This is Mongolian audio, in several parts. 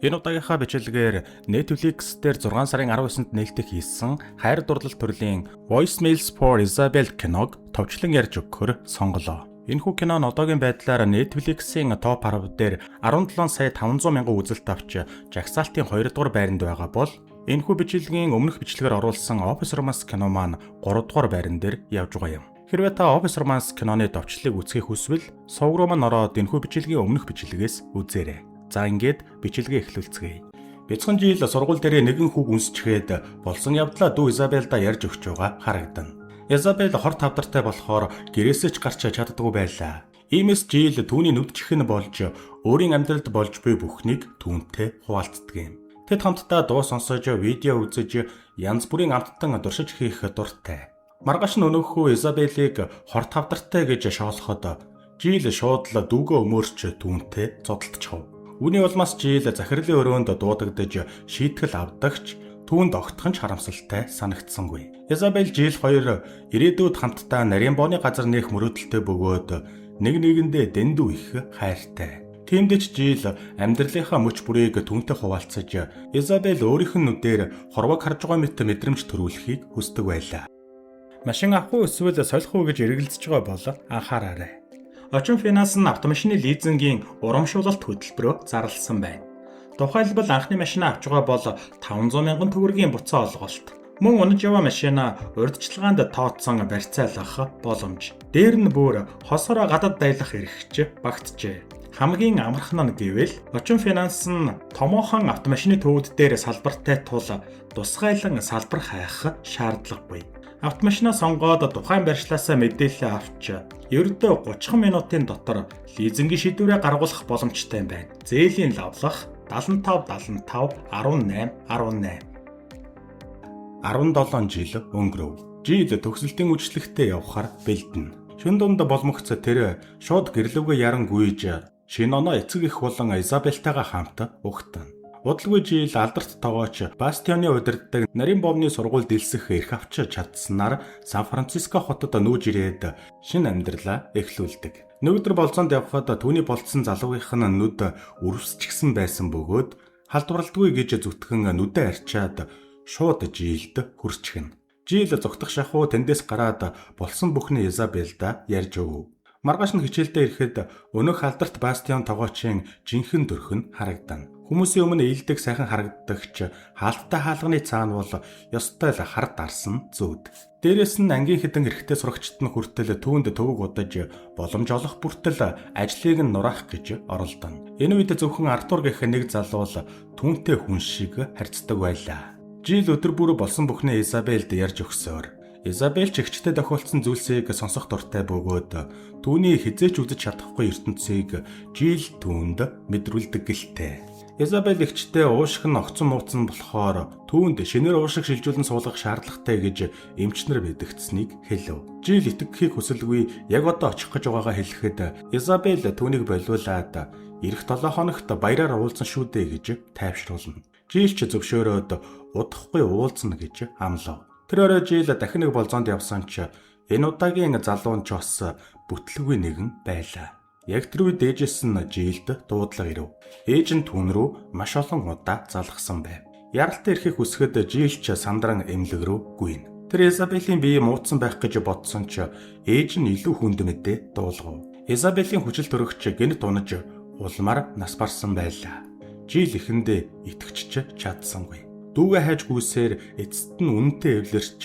Энэ удаагийнхаа бичлэгээр Netflix дээр 6 сарын 19-нд нээлттэй хийсэн хайр дурлал төрлийн Voicemails for Isabel киног товчлон ярьж өгөхөөр сонголоо. Энэхүү кино нь одоогийн байдлаар Netflix-ийн топ 10 дээр 17 сая 500 мянган үзэлт авч жагсаалтын 2 дугаар байранд байгаа бол энэхүү бичлэгийн өмнөх бичлэгээр оруулсан Office Romance кино маань 3 дугаар байран дээр явж байгаа юм. Хэрвээ та Office Romance киноны товчлыг үзхийг хүсвэл сувг руу мань ороод энэхүү бичлэгийн өмнөх бичлэгээс үзээрэй. За ингээд бичлэгээ эхлүүлцгээе. Бяцхан жил сургууль дээр нэгэн хүүг үнсчгээд болсон явдлаа дүү Изабелда ярьж өгч байгаа харагдана. Изабел хорт тавдартай болохоор гэрээсээ ч гарч чаддаггүй байлаа. Иймээс жил түүний нүдчихэн болж өөрийн амьдралд болж буй бүхнийг түүнтэй хуваалцдаг юм. Тэд хамтдаа дуу сонсож, видео үзэж, янз бүрийн амттан дуршиж хийх дуртай. Маргааш нь өнөөхөө Изабелийг хорт тавдартай гэж шоолоход жил шууд л дүүгөө өмөрч түүнтэй зодтолчихв. Үүний улмаас жил захирлын өрөөнд дуудагдж шийтгэл авдагч түүнд огтхон ч харамсалтай санагдсангүй. Изабел жил 2 ирээдүйд хамтдаа нарийн бооны газар нээх мөрөөдөлтэй бөгөөд нэг нэгэндээ дэндүү их хайртай. Тиймдээч жил амьдралынхаа мөч бүрийг түүнтэй хуваалцаж Изабел өөрийнх нь нүдээр хорвог харж байгаа мэт мэдрэмж төрүүлэхийг хүсдэг байлаа. Машин авах уу эсвэл солих уу гэж эргэлзэж байгаа бол анхаараарай. Очин финанс нь автомашины лизингийн урамшуулалт хөтөлбөрөөр зарласан байна. Тухайлбал анхны машина авч байгаа бол 500 мянган төгрөгийн буцаа олголт. Мөн унаж яваа машина урьдчилгаанд тооцсон барьцаалах боломж. Дээр нь бүр хосороо гадаад дайлах эрхч багтжээ. Хамгийн амархан нь гэвэл очин финанс нь томоохон автомашины төвд дээр салбартай тул тусгайлан салбар хайх шаардлагагүй. Автомашинаа сонгоод тухайн барьчлаасаа мэдээлэл авч ердөө 30 минутын дотор лизингийн шийдвэрээ гаргуулах боломжтой юм байна. Зээлийн лавлах 75 18 18 17 жил өнгөрөв. Жил төгсөлтийн үжилттэй явхаар бэлдэнэ. Шүн дунд болмогц тэр шууд гэрлүүгээ яран гүйж шинэ оноо эцэг их болон Изабельтайгаа хамт угтана. Удалгүй жил алдарт тогооч Бастионы удирддаг нарийн бомны сургууль дэлсэх эрх авч чадсанаар Сан Франциско хотод нүүж ирээд шинэ амьдралаа эхлүүлдэг. Нөгөөдөр болцоонд явхад түүний болцсон залуугийнх нь нүд өрөвсчихсэн байсан бөгөөд халдварлдаггүй гэж зүтгэн нүдээ арчаад шууд жилд хүрчихнэ. Жил зүгтах шахуу тэндээс гараад болсон бүхний Изабелда ярьж өгөв. Маргааш нь хичээлдээ ирэхэд өнөөх алдарт Бастион тогоочийн жинхэнэ төрх нь харагдана. Хүмүүсийн өмнө ээлдэг сайхан харагддагч хаалттай хаалганы цаана бол ёстой л хар дарсан зүуд. Дээрээс нь ангийн хідэн эрэгтэй сурагчид нь хүртэл түүнд төвөг удаж боломж олох бүртэл ажлыг нь нураах гэж оролдоно. Энэ үед зөвхөн Артур гэх нэг залуу л түүнтэй хүн шиг харьцдаг байлаа. Жил өдөр бүр болсон бүхнээ Изабелд ярьж өгсөөр. Изабель ч ихчтэй тохиолдсон зүйлсийг сонсох дуртай бөгөөд түүний хизээч үзэж чадахгүй ертөнцийг жил түүнд мэдрүүлдэг гэлтэй. Изабель ихчтэй уушиг нь огцон мууцсан болохоор түүнд шинээр уушиг шилжүүлэн суулгах шаардлагатай гэж эмчнэр мэдгдсэнийг хэлв. Жил итгэхийг хүсэлгүй яг одоо очих гэж байгаагаа хэлэхэд Изабель түүнийг болиулаад эх 7 хоногт баяраар уулзсан шүү дээ гэж тайвшруулна. Жил ч зөвшөөрөөд удахгүй уулзна гэж амлав. Тэр орой жил дахин нэг болзоонд явсан ч энэ удаагийн залуу нь ч бас бүтлгүй нэгэн байлаа. Яг тэр үед ээжээс нь жилд дуудлага ирэв. Ээж нь түүн рүү маш олон удаа залгсан байв. Яралтай ирэхийг хүсгэд жил ч сандран эмнэлэг рүү гүйн. Тэр Изабелийн бие муудсан байх гэж бодсон ч ээж нь илүү хүнд мэдээ дуулгав. Изабелийн хүчил төрөгч гэнэт унаж улмаар нас барсан байлаа. Жил ихэндээ итгэж чадсангүй. Дүүгээ хайж гүйсээр эцэст нь үнэнтэй эвлэрч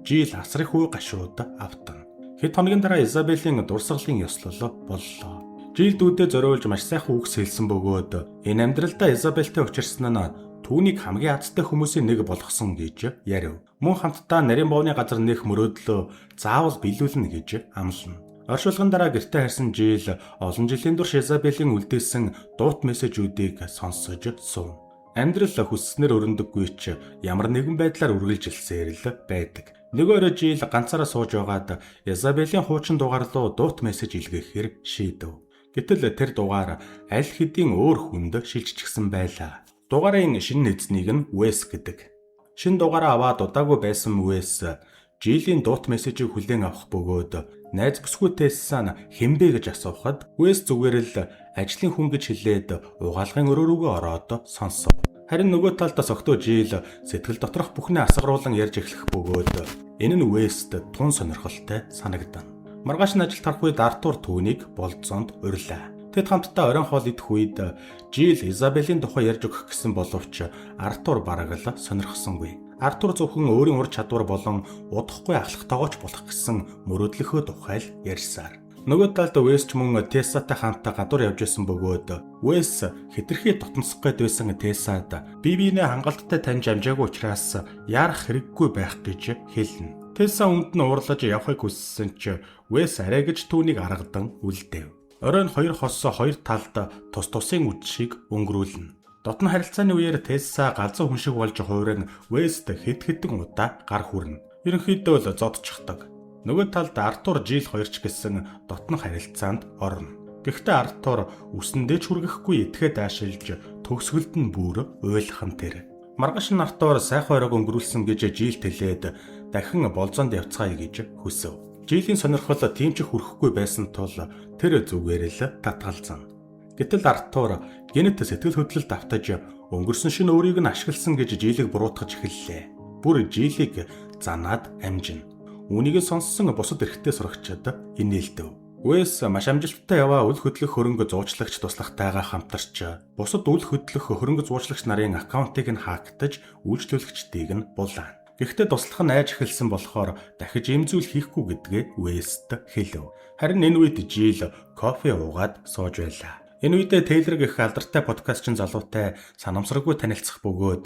жил асрах үе гашууд автана. Хэд хоногийн дараа Изабелийн дурсгалын ёслол боллоо. Жил дүүдээ зориулж маш сайхан үгс хэлсэн бөгөөд энэ амьдралдаа Изабелтэй учирсан нь түүнийг хамгийн азтай хүмүүсийн нэг болгосон гэж ярив. Мөн хамтдаа нарийн бовны газар нээх мөрөөдлөө заавал биелүүлнэ гэж амлана. Оршуулгын дараа гэртээ харсан жил олон жилийн турш Изабелийн үлдээсэн дуут мессежүүдийг сонсож суув. Амьдрал хүсснээр өрөндөггүй ч ямар нэгэн байдлаар үргэлжилсээр л байдаг. Нэг орой жил ганцаараа сууж байгаад Изабелийн хуучин дугаар руу дуут мессеж илгээхээр шийдэв. Гэтэл тэр дугаар аль хэдийн өөр хүнд шилжчихсэн байлаа. Дугаарын шинэ эзнийг нь Уэс гэдэг. Шинэ дугаараа аваад удаагүй байсан Уэс Жилийн дуут мессежийг хүлээн авах бөгөөд найз бүсгүй Тессан хэмбэ гэж асуухад Уэс зүгээр л ажлын хүн гэж хэлээд угаалгын өрөө рүүгээ ороод сонсов. Харин нөгөө талдаа согтуу Жил сэтгэл доторх бүхнээ асгаруулan ярьж эхлэх бөгөөд энэ нь Уэст тун сонирхолтой санагдана. Маргааш нь ажилд харах үед Артур түүнийг болцоонд урилаа. Тэд хамтдаа оройн хоол идэх үед Жил Изабелийн тухай ярьж өгөх гэсэн боловч Артур бараг л сонирхсонгүй. Артур зөвхөн өөрийн ур чадвар болон удахгүй ахлахтайгооч болох гэсэн мөрөөдлөхөө тухай л ярьсаар. Нөгөө талд Уэс ч мөн Тессатай хамтдаа гадуур явж исэн бөгөөд Уэс хэтэрхий дотносох гээд байсан Тессад биенээ хангалттай таньж амжаагүй учраас яарах хэрэггүй байх гэж хэлнэ. Тесса өмнөд нь уурлаж явахыг хүссэн ч Уэс арай гэж түүнийг аргадан үлдээв. Оройн хоёр хоссоо хоёр талд тус тусын үдшийг өнгөрүүлнэ. Дотн харилцааны үеэр Тесса галзуу хүн шиг болж хууран Уэст хэд хэдэн удаа гар хүрнэ. Ерөнхийдөө л зодчихдаг. Нөгөө талд Артур Жил хоёрч гэсэн дотн харилцаанд орно. Гэхдээ Артур үсэндээ ч хүргэхгүй этгээд аашилж төгсгөлд нь бүр уйлхан тэр. Маргааш нь Артур сайхан оройг өнгөрүүлсэн гэж Жилд хэлээд дахин болзоонд явцгаая гэж хүсэв. Жилийн сонирхол тийм ч хүрэхгүй байсан тул тэр зүгээр л татгалзана. Гэтэл Артур гэнэт сэтгэл хөдлөлд автаж өнгөрсөн шөнө өөрийг нь ашигласан гэж Жилийг буруутгаж эхэллээ. Бүр Жилийг занаад амжина. Үүнийг сонссон бусад эрэгтэй сурагчид инээлдэв. Уэс маш амжилттай яваа үл хөдлөх хөрөнгө зуучлагч туслахтайгаа хамтарч бусад үл хөдлөх хөрөнгө зуучлагч нарын аккаунтыг нь хаагдаж үйлчлүүлэгчдийг нь булаана. Гэхдээ туслах нь айж эхэлсэн болохоор дахиж ийм зүйл хийхгүй гэдгээ Уэст хэлв. Харин энэ үед Жил кофе уугаад сууж байлаа. Энэ үедээ Тейлор гэх алдартай подкастчин залуутай санамсаргүй танилцах бөгөөд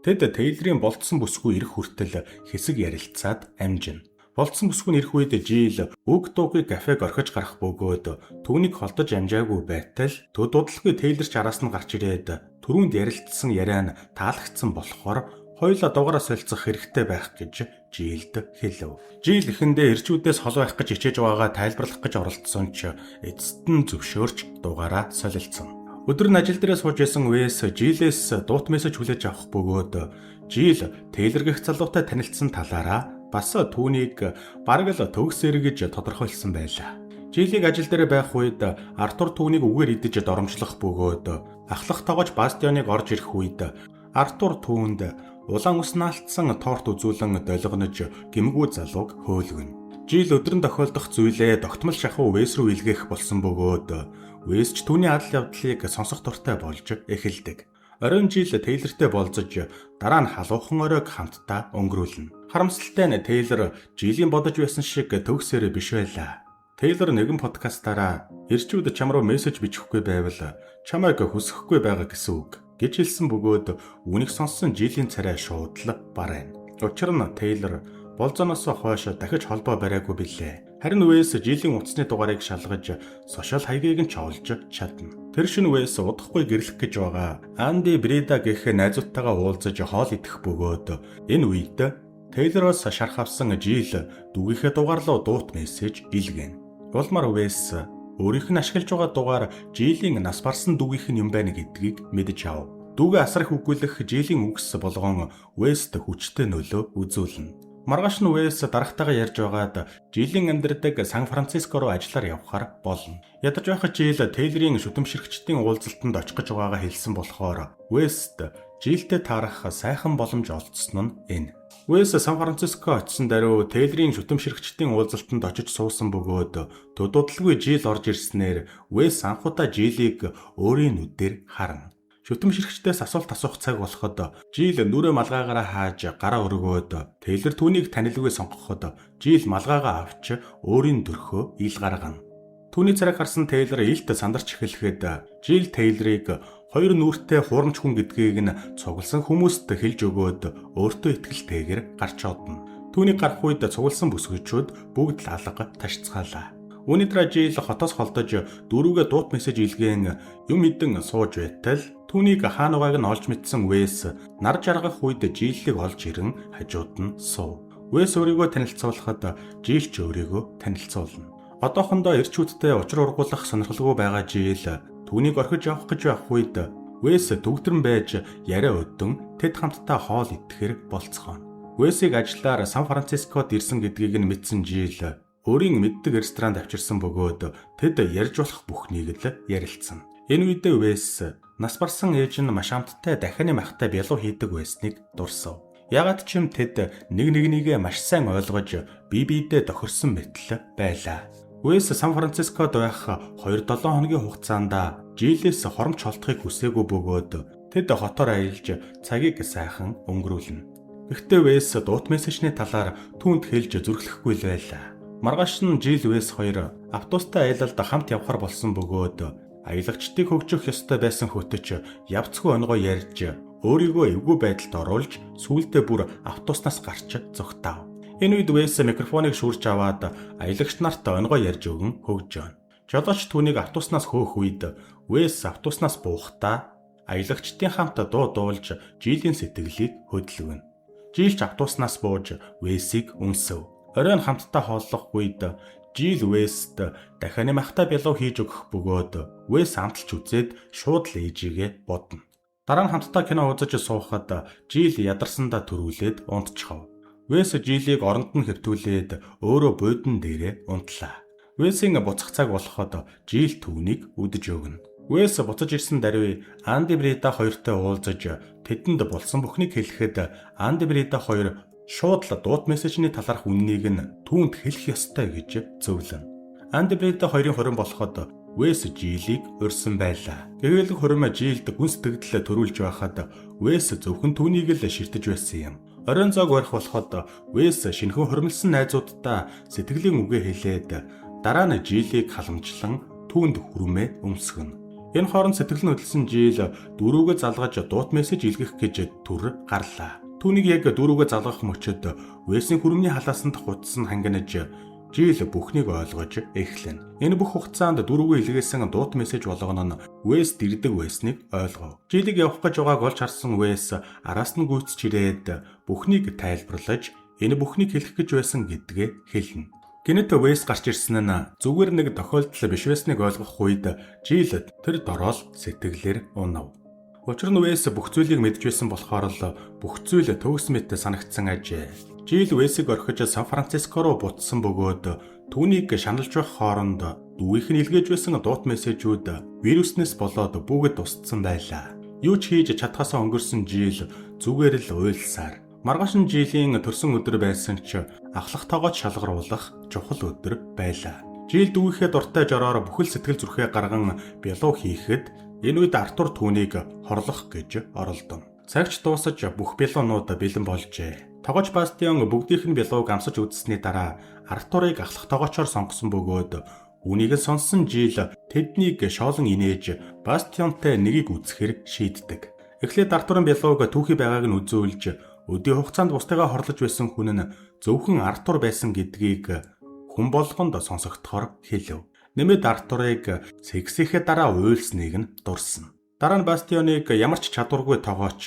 тэд Тейлорийн болцсон бүсгүй ирэх хүртэл хэсэг ярилцаад амжина. Болцсон бүсгүй ирэх үед Жил үг дуугүй кафег орхиж гарах бөгөөд түүнийг холдож амжаагүй байтал төд дудалгүй Тейлор ч араас нь гарч ирээд түрүүнд ярилцсан яриа нь таалагдсан болохоор хоёулаа дугаараа солилцох хэрэгтэй байх гэж Жилд хэлв. Жил эхэндээ ирчүүдээс хол байх гэж хичээж байгаагаа тайлбарлах гэж оролдсон ч эцэст нь зөвшөөрч дугаараа солилцсон. Өдөр нь ажил дээрээ сууж байсан Уэс Жилээс дуут мессеж хүлээж авах бөгөөд Жил Тейлор гэх залуутай танилцсан талаараа бас түүнийг бараг л төгсөөр гэж тодорхойлсон байлаа. Жилийг ажил дээр байх үед Артур түүнийг үгээр идэж доромжлох бөгөөд ахлах тоогооч Бастионыг орж ирэх үед Артур түүнд улаан ус наалтсан торт үзүүлэн долгонож гэмгүү залууг хөөлгөнө. Жил өдрөн тохиолдох зүйлээ тогтмол шахуу Уэс рүү илгээх болсон бөгөөд Уэс ч түүний адал явдлыг сонсох дуртай болж эхэлдэг. Оройн Жил Тейлортэй болзож дараа нь халуухан оройг хамтдаа өнгөрүүлнэ. Харамсалтай нь Тейлор Жилийн бодож байсан шиг төгсөөр биш байлаа. Тейлор нэгэн подкастаараа ирчүүд чам руу мессеж бичихгүй байвал чамайг хүсэхгүй байгаа гэсэн үг гэж хэлсэн бөгөөд үүнийг сонссон Жилийн царай шууд л барайна. Учир нь Тейлор болзооноос хойш дахиж холбоо бариагүй билээ. Харин Уэс Жилийн утасны дугаарыг шалгаж сошиал хаягийг нь олж чадна. Тэр шөнө Уэс удахгүй гэрлэх гэж байгаа Анди Брида гэх найзуудтайгаа уулзаж хоол идэх бөгөөд энэ үед Тейлороос шарх авсан Жил дүүгийнхээ дугаар руу дуут мессеж илгээнэ. Улмаар Уэс өөрийнх нь ашиглаж байгаа дугаар Жилийн нас барсан дүүгийнх нь юм байна гэдгийг мэдэж ав. Дүүгээ асрах үгүйлэх Жилийн үгс болгон Уэст хүчтэй нөлөө үзүүлнэ. Маргааш нь Уэс дарагтайгаа ярьж байгаад Жилийн амьдардаг Сан Франциско руу ажиллаар явхаар болно. Ядаж байхад Жил Тейлорийн шүтэмшрэгчдийн уулзалтанд очих гэж байгаагаа хэлсэн болохоор Уэст Жилтэй таарах сайхан боломж олдсон нь энэ. Уэс Сан Франциско очисон даруй Тейлорийн шүтэмшрэгчдийн уулзалтанд очиж суусан бөгөөд дудалгүй Жил орж ирснээр Уэс анхудаа Жилийг өөрийн нүдээр харна. Шүтэмшрэгчдээс асуулт асуух цаг болоход Жил нүрээ малгаагаараа хааж гараа өргөөд Тейлор түүнийг танилгүй сонгоход Жил малгаагаа авч өөрийн дөрхөө ил гаргана. Түүний царайг харсан Тейлор илт сандарч эхлэхэд Жил Тейлорыг хоёр нүүртэй хурамч хүн гэдгийг нь цугласан хүмүүст хэлж өгөөд өөртөө итгэлтэйгээр гарч одно. Түүний гарах үед цугласан бүсгүйчүүд бүгд л алга ташцгаалаа. Үүний дараа Жил хотоос холдож дөрүүгээ дуут мессеж илгээн юм идэн сууж байтал түүнийг хаануугааг нь олж мэдсэн Уэс нар жаргах үед Жилийг олж ирэн хажууд нь суув. Уэс өөрийгөө танилцуулахад Жил ч өөрийгөө танилцуулна. Одоохондоо ирчүүдтэй учир ургуулах сонирхолгүй байгаа Жил түүнийг орхиж явах гэж байх үед Уэс төгдрөн байж яриа өдөн тэд хамтдаа хоол идэхээр болцгооно. Уэсийг ажиллаар Сан Францискод ирсэн гэдгийг нь мэдсэн Жил өөрийн мэддэг ресторанд авчирсан бөгөөд тэд ярьж болох бүхнийг л ярилцсан. Энэ үед Уэс нас барсан ээж нь маш амттай дахины махтай бялуу хийдэг байсныг дурсав. Ягаад ч юм тэд нэгнийгээ маш сайн ойлгож биедээ тохирсон мэтэл байлаа. Уэс Сан Францискод байх 2-7 хоногийн хугацаанд Жилээс хоромч холдохыг хүсээгүй бөгөөд тэд хотоор аялж цагийг сайхан өнгөрүүлнэ. Гэхдээ Уэс дуут мессежний талаар түүнд хэлж зүрхлэхгүй л байлаа. Маргааш нь Жил Уэс хоёр автобустай аялалд хамт явхаар болсон бөгөөд аялагчдыг хөгжих ёстой байсан хөтөч явцгүй онгоо ярьж өөрийгөө эвгүй байдалд оруулж сүүлдээ бүр автобуснаас гарч зогтав. Энэ үед Уэс микрофоныг шүүрч аваад аялагч нарт онгоо ярьж өгөн хөгжөөн. Жолооч түүнийг автобуснаас хөөх үед Уэс автобуснаас буухдаа аялагчдын хамт дуу дуулж Жилийн сэтгэлийг хөдөлгөнө. Жилч автобуснаас бууж Уэсийг үнсэв. Оройн хамтдаа хооллох үед Жил Уэст дахины махтай бялуу хийж өгөх бөгөөд Уэс амталж үзээд шууд л ээжигээ бодно. Дараа нь хамтдаа кино үзэж суухад Жил ядарсандаа төрүүлээд унтчихав. Уэс Жилийг оронд нь хэвтүүлээд өөрөө буудан дээрээ унтлаа. Уэсийн буцах цаг болоход Жил түүнийг үдэж өгнө. Уэс буцаж ирсэн даруй Анди Брида хоёртой уулзаж тэдэнд болсон бүхнийг хэлэхэд Анди Брида хоёр шууд л дуут мессежний талаарх үннийг нь түүнд хэлэх ёстой гэж зөвлөнө. Анди Брида хоёрын хорин болоход Уэс Жилийг урьсан байлаа. Гэвэл хорим Жилд гүн сэтгэл төрүүлж байхад Уэс зөвхөн түүнийг л ширтэж байсан юм. Оройн зоог барих болоход Уэс шинхэн хормилсан найзуудтай сэтгэлийн үгээ хэлээд дараа нь Жилийг халамжлан түүнд хүрмээ өмсгөнө. Энэ хооронд сэтгэл нь хөдөлсөн Жил дөрүүгээ залгаж дуут мессеж илгэх гэж төр гарлаа. Түүнийг яг дөрүүгээ залгах мөчөд Уэсийн хүрмний халаасанд хутсан хангинаж Жил бүхнийг ойлгож эхлэнэ. Энэ бүх хугацаанд дөрүүгээ илгээсэн дуут мессеж болгоно нь Уэс дэрдэг байсныг ойлгов. Жилийг явах гэж байгааг олж харсан Уэс араас нь гүйцэж ирээд бүхнийг тайлбарлаж энэ бүхнийг хэлэх гэж байсан гэдгээ хэлнэ. Гэнэт Уэс гарч ирсэн нь зүгээр нэг тохиолдол биш байсныг ойлгох үед Жил тэр дорол сэтгэлээр унав. Учир нь Уэс бүх зүйлийг мэдж байсан болохоор л бүх зүйл төгс мэт санагдсан ажээ. Жил Уэсийг орхиж Сан Франциско руу буцсан бөгөөд түүнийг шаналж байх хооронд дүүийнх нь илгээж байсан дуут мессежүүд вируснээс болоод бүгд устсан байлаа. Юу ч хийж чадхаасаа өнгөрсөн Жил зүгээр л уйлсаар. Маргааш нь Жилийн төрсөн өдөр байсан ч ахлах тоогоч шалгаруулах чухал өдөр байлаа. Жил дүүийнхээ дуртай жороор бүхэл сэтгэл зүрхээ гарган бялуу хийхэд энэ үед Артур түүнийг хорлох гэж оролдоно. Цагч дуусаж бүх бялуунууд бэлэн болжээ. Тогооч Бастион бүгдийнх нь бялууг амсаж үзсний дараа Артурыг ахлах тогоочоор сонгосон бөгөөд үнийг нь сонссон Жил тэднийг шоолон инээж Бастионтай нэгийг үзэхэр шийддэг. Эхлээд Артурын бялууг түүхий байгааг нь үзүүлж өдний хугацаанд бусдыгаа хорлож байсан хүн нь зөвхөн Артур байсан гэдгийг хүн болгонд сонсогдохоор хэлв. Нэмээд Артурыг сэгсэхээ дараа уйлсныг нь дурсан. Дараа нь Бастионыг ямар ч чадваргүй тогооч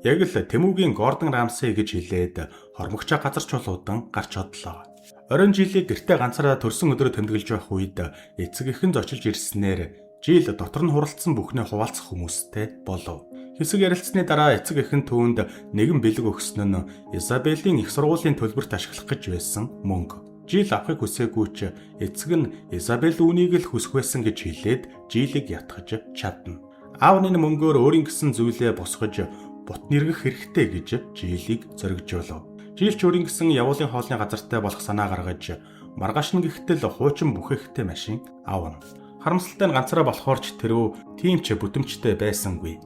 яг л Тэмүүгийн Гордон Рамсей гэж хэлээд хормогчоо газар чулуудан гарч одлоо. Оройн Жилийг гэртээ ганцаараа төрсөн өдрөө тэмдэглэж байх үед эцэг эхэн зочилж ирснээр Жил дотор нь хуралдсан бүхнээ хуваалцах хүмүүстэй болов. Хэсэг ярилцсны дараа эцэг эхэн түүнд нэгэн бэлэг өгсөн нь Изабелийн их сургуулийн төлбөрт ашиглах гэж байсан мөнгө. Жил авахыг хүсээгүй ч эцэг нь Изабель үүнийг л хүсэх байсан гэж хэлээд Жилийг ятгах чадна. Аавны мөнгөөр өөрийн гэсэн зүйлээ босгож бут нэргэх хэрэгтэй гэж Жилийг зоригжуулав. Жил ч өөрийн гэсэн явуулын хоолны газартай болох санаа гаргаж маргааш нь гихтэл хуучин бүхэхтэй машин авна. Харамсалтай нь ганцаараа болохоор ч тэрөө тийм ч бүтэмжтэй байсангүй.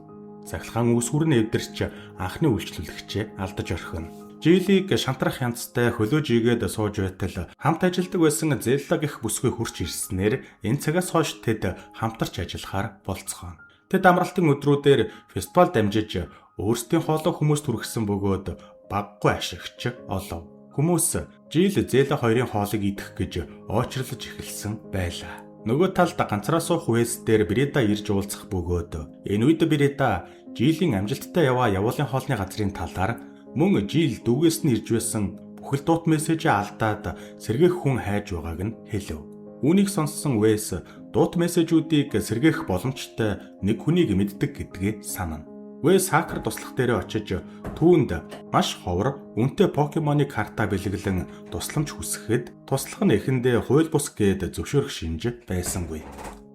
Цахилгаан үүсвэр нь эвдэрч анхны үйлчлүүлэгчээ алдаж орхино. Жилийг шантрах янзтай хөлөөж игээд сууж байтал хамт ажилладаг байсан Зелла гэх бүсгүй хурч ирснээр энэ цагаас хойш тэд хамтарч ажиллахаар болцгооно. Тэд амралтын өдрүүдээр фестивал дамжиж өөрсдийн хоолой хүмүүс түргсэн бөгөөд баггүй ашигч олов. Хүмүүс Жил Зелла хоёрын хоолыг идэх гэж очрлож эхэлсэн байлаа. Нөгөө талд ганцаараа суух Уэс дээр Брида ирж уулзах бөгөөд энэ үед Брида Жилийн амжилттай явуулын хоолны газрын талаар мөн Жил дүүгээс нь ирж байсан бүхэл дуут мессежээ алдаад сэргээх хүн хайж байгааг нь хэлв. Үүнийг сонссон Уэс дуут мессежүүдийг сэргээх боломжтой нэг хүнийг мэддэг гэдгээ санана. Вэс хакер туслах дээрээ очиж түүнд маш ховор үнэтэй покемоны карта бэлэглэн тусламж хүсэхэд туслах нь эхэндээ хууль бус гээд зөвшөөрөх шинж байсангүй.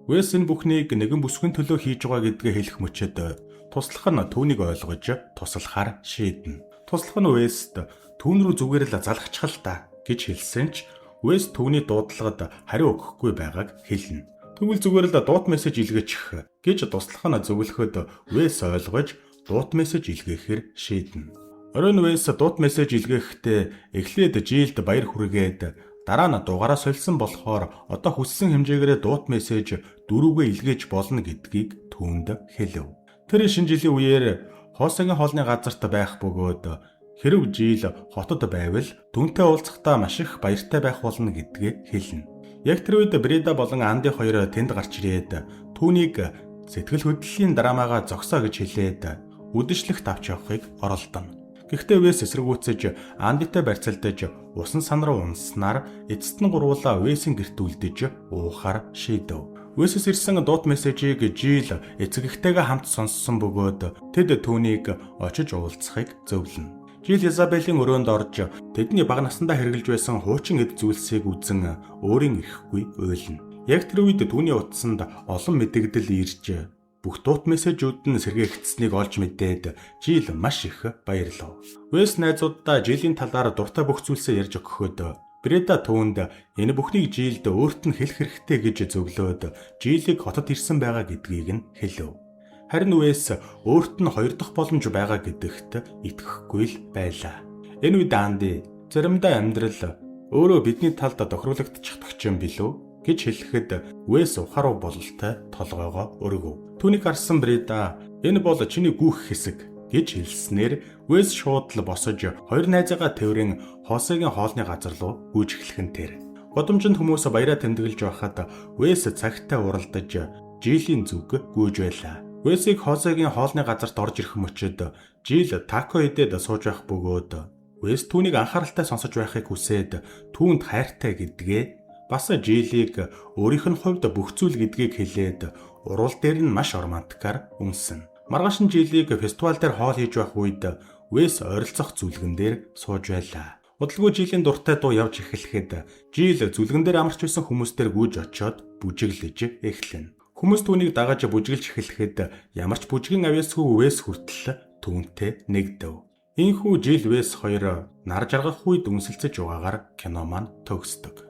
Вэс энэ бүхнийг нэгэн бүсгүйн төлөө хийж байгаа гэдгээ хэлэх мөчөд туслах нь түүнийг ойлгож туслахаар шийднэ. Туслах нь Вэст түүн рүү зүгээр л залгачхал та гэж хэлсэн ч Вэст түүний дуудлагад хариу өгөхгүй байгааг хэлнэ. Тэгвэл зүгээр л дуут мессеж илгээчих гэж туслах нь зөвлөхөд Вэс ойлгож дуут мессеж илгээхээр шийднэ. Оройн Вэс дуут мессеж илгээхдээ эхлээд Жилд баяр хүргээд дараа нь дугаараа сольсон болохоор одоо хүссэн хэмжээгээр дуут мессеж дөрөвгөө илгээж болно гэдгийг түүнд хэлв. Тэр шинэ жилийн үеэр Хосегийн хоолны газарт байх бөгөөд хэрв Жил хотод байвал түүнтэй уулзахдаа маш их баяртай байх болно гэдгээ хэлнэ. Яг тэр үед Брида болон Анди хоёр тэнд гарч ирээд түүнийг сэтгэл хөдлөлийн драмагаа зогсоо гэж хэлээд үдэшлэгт авч явахыг оролдоно. Гэхдээ Вэс эсэргүүцэж Андитай барьцалдаж усан сан руу унснаар эцэст нь гурвуулаа Вэсийн гэрт үлдэж уухаар шийдэв. Вэсэс ирсэн дуут мессежийг Жил эцэг эхтэйгээ хамт сонссон бөгөөд тэд түүнийг очиж уулзахыг зөвлөнө. Жил Изабелийн өрөөнд орж тэдний бага насандаа хэрглэж байсан хуучин эд зүйлсийг үзэн өөрийн ирэхгүй уйлна. Яг тэр үед түүний утсанд олон мэдэгдэл ирж бүх дуут мессежүүд нь сэргээгдсэнийг олж мэдээд Жил маш их баярлав. Вэс найзуудаа Жилийн талаар дуртай бүх зүйлсээ ярьж өгөхөд Брида түүнд энэ бүхнийг Жилд өөрт нь хэлэх хэрэгтэй гэж зөвлөөд Жилийг хотод ирсэн байгаа гэдгийг нь хэлв. Харин Вэс өөрт нь хоёр дахь боломж байгаа гэдэгт итгэхгүй л байлаа. Энэ үед Анди заримдаа амьдрал өөрөө бидний талд тохируулагдчихдаг юм билүү гэж хэлэхэд Вэс ухаар бололтой толгоогоо өргөв. Түүнийг харсан Брида энэ бол чиний гүүх хэсэг гэж хэлснээр Вэс шууд л босож хоёр найзаагаа тэрэн Хосегийн хоолны газар руу гүйж эхлэхэн тэр. Годомжинд хүмүүс баяраа тэмдэглэж байхад Вэс цагтаа уралдаж Жилийн зүг гүйж байлаа. Вэсийг Хосегийн хоолны газарт орж ирэх мөчөд Жил тако идээд сууж байх бөгөөд Вэс түүнийг анхааралтай сонсож байхыг хүсээд түүнд хайртай гэдгээ бас Жилийг өөрийнх нь хувьд бүх зүйл гэдгийг хэлээд урал дээр нь маш романтикаар үнсэн. Маргааш нь Жилийг фестивал дээр хоол хийж байх үед Вэс ойролцох зүлгэн дээр сууж байлаа. Удалгүй Жилийн дуртай дуу явж эхлэхэд Жил зүлгэн дээр амарч байсан хүмүүстээр гүйж очиод бүжиглэж эхлэнэ. Хүмүүс түүнийг дагаж бүжиглж эхлэхэд ямар ч бүжгийн авьяасгүй Вэс хүртэл түүнтэй нэгдэв. Ийхүү Жил Вэс хоёр нар жаргах үед үнсэлцэж байгаагаар кино маань төгсдөг.